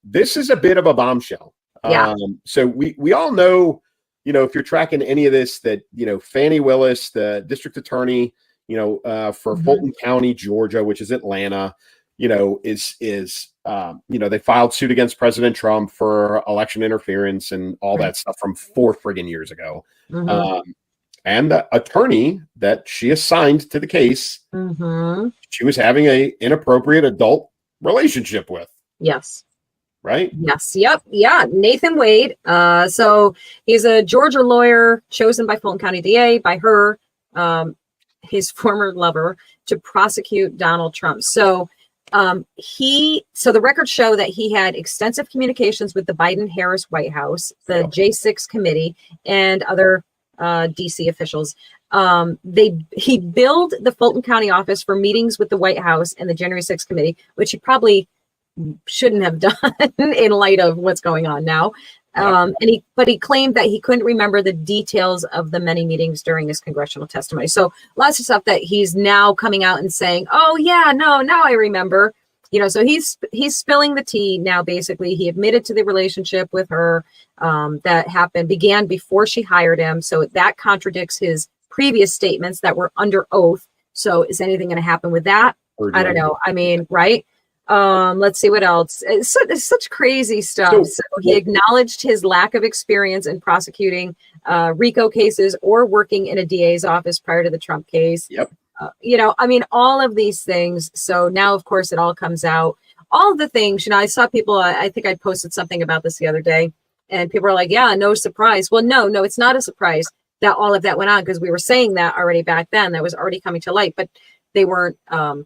This is a bit of a bombshell. Yeah. So we all know, if you're tracking any of this, that, Fannie Willis, the district attorney, for Fulton County, Georgia, which is Atlanta, is they filed suit against President Trump for election interference and all that stuff from 4 friggin' years ago. And the attorney that she assigned to the case, she was having a inappropriate adult relationship with. Yes. Right? Yes. Yep. Yeah. Nathan Wade. So he's a Georgia lawyer chosen by Fulton County DA, by her. his former lover, to prosecute Donald Trump. So the records show that he had extensive communications with the Biden-Harris White House, the J6 committee, and other DC officials. He billed the Fulton County office for meetings with the White House and the January 6th committee, which he probably shouldn't have done in light of what's going on now. But he claimed that he couldn't remember the details of the many meetings during his congressional testimony. So lots of stuff that he's now coming out and saying, oh yeah, no, now I remember. So he's spilling the tea now. Basically, he admitted to the relationship with her that began before she hired him. So that contradicts his previous statements that were under oath. So is anything going to happen with that? I don't know. I mean, right? Let's see what else. It's such crazy stuff. So he acknowledged his lack of experience in prosecuting RICO cases or working in a DA's office prior to the Trump case. Yep. I mean, all of these things. So now, of course, it all comes out. All of the things, I saw people, I think I posted something about this the other day, and people are like, yeah, no surprise. Well, no, it's not a surprise that all of that went on, because we were saying that already back then. That was already coming to light, but they weren't,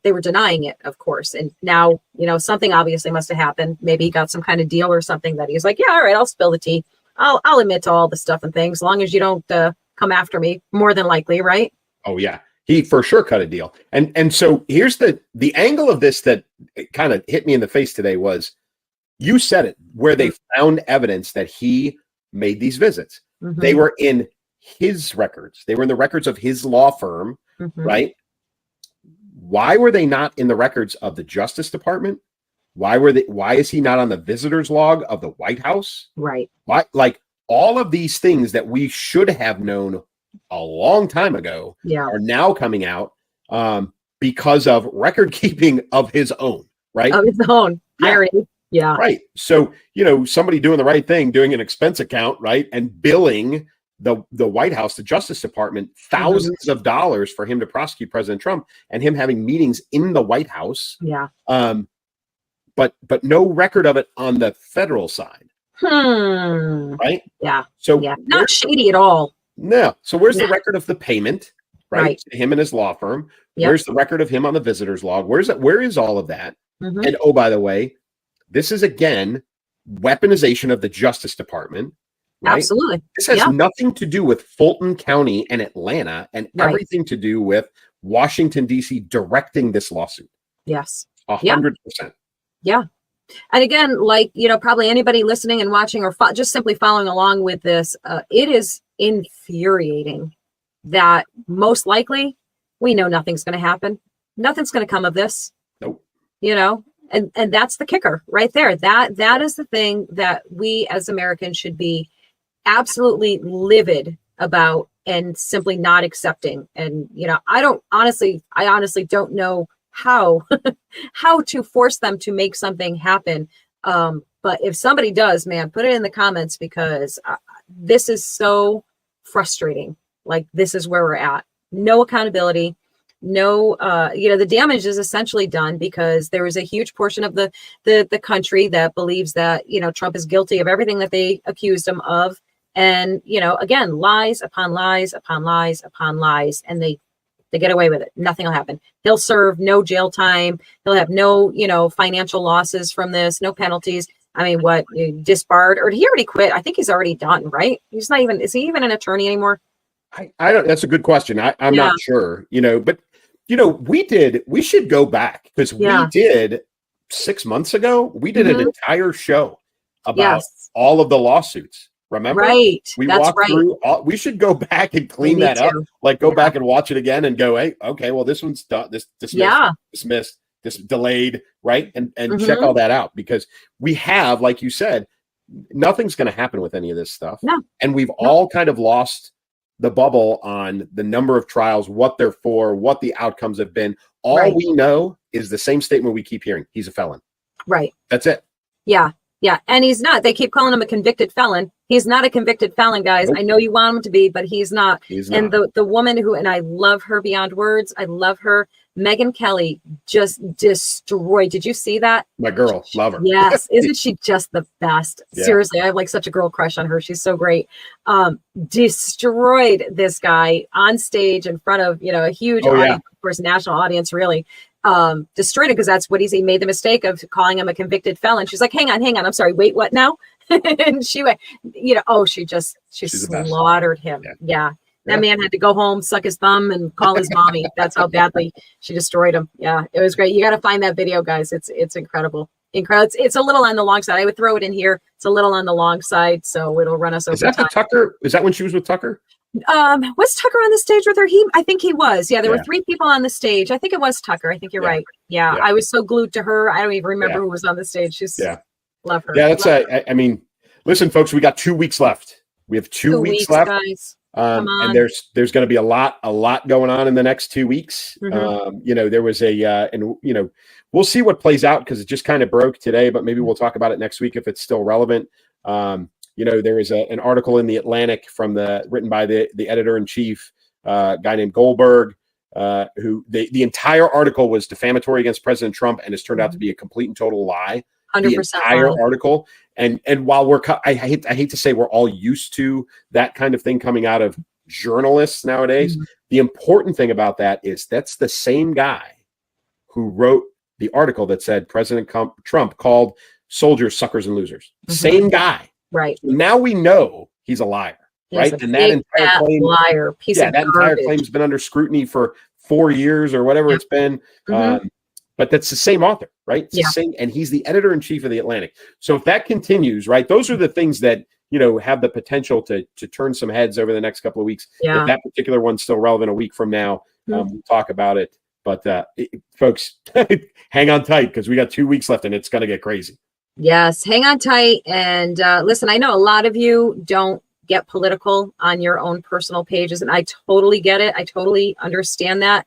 they were denying it, of course. And now, something obviously must have happened. Maybe he got some kind of deal or something that he's like, yeah, all right, I'll spill the tea. I'll admit to all the stuff and things, as long as you don't come after me, more than likely, right? Oh, yeah. He for sure cut a deal. And so here's the angle of this that kind of hit me in the face today was, you said it, where they found evidence that he made these visits. Mm-hmm. They were in his records. They were in the records of his law firm, right? Why were they not in the records of the Justice Department? Why is he not on the visitor's log of the White House? Right. Why, like all of these things that we should have known a long time ago are now coming out because of record keeping of his own, right? Of his own. Irony. Yeah. Right. So, somebody doing the right thing, doing an expense account, right? And billing the White House, the Justice Department, thousands of dollars for him to prosecute President Trump, and him having meetings in the White House. Yeah. But no record of it on the federal side. Right. Yeah. So not shady at all. No. So where's the record of the payment, right? To him and his law firm. Yep. Where's the record of him on the visitor's log? Where is all of that? And oh, by the way, this is again weaponization of the Justice Department. Right? Absolutely. This has nothing to do with Fulton County and Atlanta, and everything to do with Washington, D.C. directing this lawsuit. Yes. 100%. Yeah. And again, probably anybody listening and watching or just simply following along with this, it is infuriating that most likely we know nothing's going to happen. Nothing's going to come of this. Nope. And that's the kicker right there. That is the thing that we as Americans should be absolutely livid about and simply not accepting. And, I honestly don't know how to force them to make something happen. But if somebody does, man, put it in the comments, because this is so frustrating. Like, this is where we're at. No accountability. No, the damage is essentially done, because there is a huge portion of the country that believes that, Trump is guilty of everything that they accused him of. And, again, lies upon lies upon lies upon lies. And they get away with it. Nothing will happen. He'll serve no jail time. He'll have no, financial losses from this, no penalties. I mean, what, disbarred, or did he already quit? I think he's already done, right? Is he even an attorney anymore? I don't, that's a good question. I'm not sure, but we should go back, because we did 6 months ago, we did an entire show about all of the lawsuits. Remember? Right. We walked through we should go back and clean that up. Like, go back and watch it again and go, hey, okay, well, this one's done. This dismissed, this delayed, right? And check all that out, because we have, like you said, nothing's going to happen with any of this stuff. No. And we've all kind of lost the bubble on the number of trials, what they're for, what the outcomes have been. All we know is the same statement we keep hearing. He's a felon. Right. That's it. Yeah. Yeah, and he's not. They keep calling him a convicted felon. He's not a convicted felon, guys. Nope. I know you want him to be, but he's not. He's And not. the woman who, and I love her beyond words. I love her. Megyn Kelly just destroyed. Did you see that? My girl, love her. Yes. Isn't she just the best? Yeah. Seriously, I have like such a girl crush on her. She's so great. Destroyed this guy on stage in front of, a huge audience, of course, national audience, really. Destroyed it because that's what he made the mistake of calling him a convicted felon. She's like, hang on. I'm sorry. Wait, what now? And she went, she slaughtered him. Yeah. That man had to go home, suck his thumb, and call his mommy. That's how badly she destroyed him. Yeah, it was great. You got to find that video, guys. It's incredible. Incredible. It's a little on the long side. I would throw it in here. It's a little on the long side, so it'll run us over. Is that time. the Tucker? Is that when she was with Tucker? Was Tucker on the stage with her? I think he was. Yeah, there were 3 people on the stage. I think it was Tucker. I think you're right. Yeah, I was so glued to her. I don't even remember who was on the stage. She's love her. Yeah, that's I mean, listen, folks, we got 2 weeks left. We have 2 weeks left. Guys. And there's going to be a lot going on in the next 2 weeks. Mm-hmm. There was we'll see what plays out because it just kind of broke today, but maybe we'll talk about it next week if it's still relevant. There was an article in the Atlantic written by the editor-in-chief, guy named Goldberg, who the entire article was defamatory against President Trump and has turned out to be a complete and total lie. 100% the entire article. And while I hate to say we're all used to that kind of thing coming out of journalists nowadays, the important thing about that is that's the same guy who wrote the article that said President Trump called soldiers suckers and losers. Same guy. Right. So now we know he's a liar. Right. And that entire claim, liar, piece of that garbage. entire claim's been under scrutiny for 4 years or whatever it's been. But that's the same author, right? It's the same, and he's the editor-in-chief of the Atlantic. So if that continues, right, those are the things that have the potential to turn some heads over the next couple of weeks. Yeah. If that particular one's still relevant a week from now, we'll talk about it. But folks, hang on tight because we got 2 weeks left and it's going to get crazy. Yes, hang on tight. And listen, I know a lot of you don't get political on your own personal pages, and I totally get it. I totally understand that.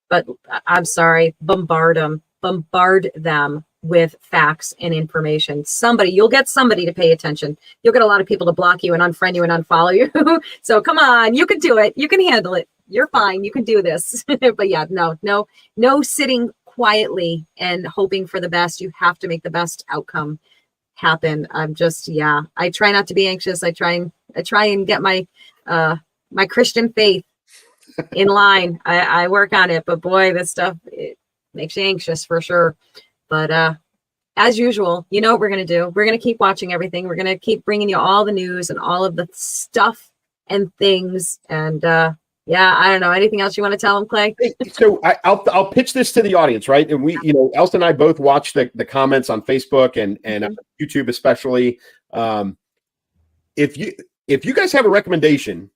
But I'm sorry, bombard them with facts and information. You'll get somebody to pay attention. You'll get a lot of people to block you and unfriend you and unfollow you. So come on, you can do it. You can handle it. You're fine. You can do this. But yeah, no sitting quietly and hoping for the best. You have to make the best outcome happen. I'm just, I try not to be anxious. I try and get my Christian faith in line. I work on it, but boy, this stuff, it makes you anxious for sure. But as usual, you know what we're going to do. We're going to keep watching everything. We're going to keep bringing you all the news and all of the stuff and things. And I don't know. Anything else you want to tell them, Clay? So I'll pitch this to the audience, right? And we, Elsa and I both watch the comments on Facebook and on YouTube especially. If you guys have a recommendation,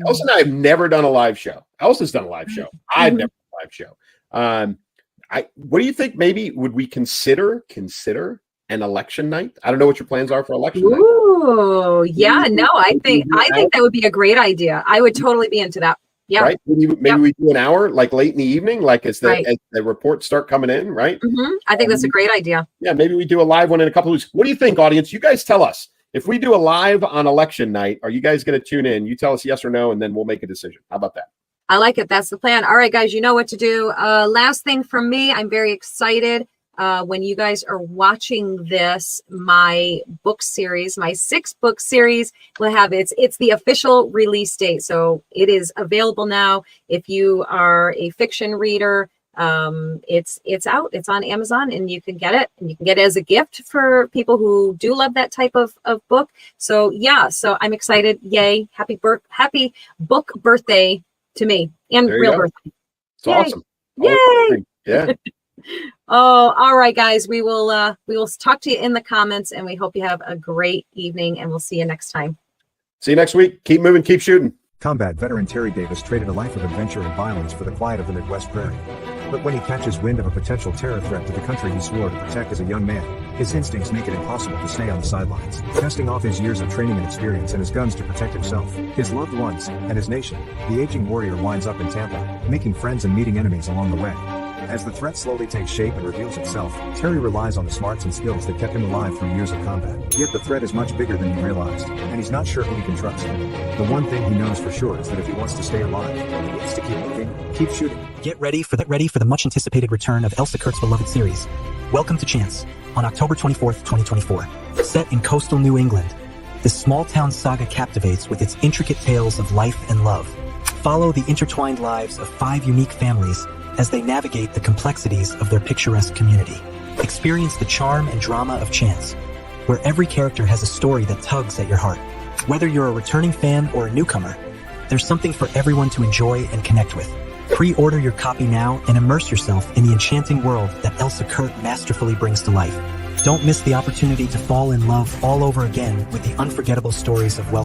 Elsa and I have never done a live show. Elsa's done a live show. I've never done a live show. What do you think? Maybe would we consider an election night? I don't know what your plans are for election night. Oh, yeah, no, I think that would be a great idea. I would totally be into that. Yeah. Right. Maybe we do an hour, like late in the evening, like as the reports start coming in. Right. I think that's a great idea. Yeah. Maybe we do a live one in a couple of weeks. What do you think, audience? You guys tell us. If we do a live on election night, are you guys going to tune in? You tell us yes or no, and then we'll make a decision. How about that? I like it. That's the plan. All right, guys, you know what to do. Last thing from me, I'm very excited. When you guys are watching this, my book series, my 6-book series will have it's the official release date. So it is available now. If you are a fiction reader, it's out, it's on Amazon, and you can get it, and you can get it as a gift for people who do love that type of book. So so I'm excited. Yay. Happy book birthday to me, and real birthday. It's awesome. Yay. Yeah. Oh, all right, guys. We will talk to you in the comments, and we hope you have a great evening, and we'll see you next time. See you next week. Keep moving, keep shooting. Combat veteran Terry Davis traded a life of adventure and violence for the quiet of the Midwest prairie. But when he catches wind of a potential terror threat to the country he swore to protect as a young man, his instincts make it impossible to stay on the sidelines. Testing off his years of training and experience and his guns to protect himself, his loved ones, and his nation, the aging warrior winds up in Tampa, making friends and meeting enemies along the way. As the threat slowly takes shape and reveals itself, Terry relies on the smarts and skills that kept him alive through years of combat. Yet the threat is much bigger than he realized, and he's not sure who he can trust. The one thing he knows for sure is that if he wants to stay alive, he needs to keep moving, keep shooting. Get ready for the much anticipated return of Elsa Kurt's beloved series, Welcome to Chance, on October 24th, 2024. Set in coastal New England, this small-town saga captivates with its intricate tales of life and love. Follow the intertwined lives of 5 unique families as they navigate the complexities of their picturesque community. Experience the charm and drama of Chance, where every character has a story that tugs at your heart. Whether you're a returning fan or a newcomer, there's something for everyone to enjoy and connect with. Pre-order your copy now and immerse yourself in the enchanting world that Elsa Kurt masterfully brings to life. Don't miss the opportunity to fall in love all over again with the unforgettable stories of Welcome.